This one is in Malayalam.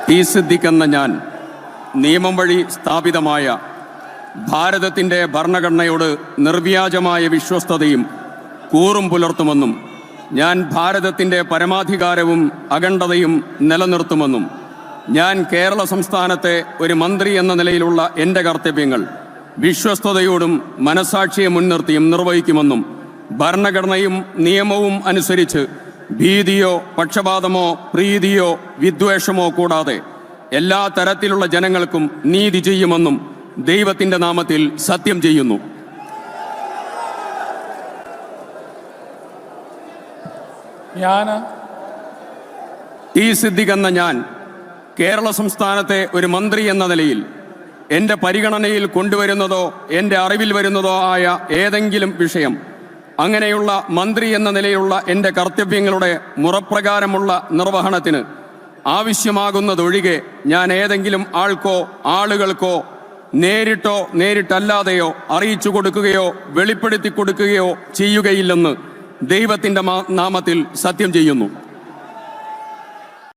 ടി സിദ്ദിഖ് എന്ന ഞാൻ നിയമം വഴി സ്ഥാപിതമായ ഭാരതത്തിൻ്റെ ഭരണഘടനയോട് നിർവ്യാജമായ വിശ്വസ്തതയും കൂറും പുലർത്തുമെന്നും ഞാൻ ഭാരതത്തിൻ്റെ പരമാധികാരവും അഖണ്ഡതയും നിലനിർത്തുമെന്നും ഞാൻ കേരള സംസ്ഥാനത്തെ ഒരു മന്ത്രി എന്ന നിലയിലുള്ള എൻ്റെ കർത്തവ്യങ്ങൾ വിശ്വസ്തയോടും മനസാക്ഷിയെ മുൻനിർത്തിയും നിർവഹിക്കുമെന്നും ഭരണഘടനയും നിയമവും അനുസരിച്ച് ഭീതിയോ പക്ഷപാതമോ പ്രീതിയോ വിദ്വേഷമോ കൂടാതെ എല്ലാ തരത്തിലുള്ള ജനങ്ങൾക്കും നീതി ചെയ്യുമെന്നും ദൈവത്തിൻ്റെ നാമത്തിൽ സത്യം ചെയ്യുന്നു. ടി സിദ്ദിഖ് എന്ന ഞാൻ കേരള സംസ്ഥാനത്തെ ഒരു മന്ത്രി എന്ന നിലയിൽ എൻ്റെ പരിഗണനയിൽ കൊണ്ടുവരുന്നതോ എൻ്റെ അറിവിൽ വരുന്നതോ ആയ ഏതെങ്കിലും വിഷയം അങ്ങനെയുള്ള മന്ത്രി എന്ന നിലയിലുള്ള എൻ്റെ കർത്തവ്യങ്ങളുടെ മുറപ്രകാരമുള്ള നിർവഹണത്തിന് ആവശ്യമാകുന്നതൊഴികെ ഞാൻ ഏതെങ്കിലും ആൾക്കോ ആളുകൾക്കോ നേരിട്ടോ നേരിട്ടല്ലാതെയോ അറിയിച്ചു കൊടുക്കുകയോ വെളിപ്പെടുത്തി കൊടുക്കുകയോ ചെയ്യുകയില്ലെന്ന് ദൈവത്തിൻ്റെ നാമത്തിൽ സത്യം ചെയ്യുന്നു.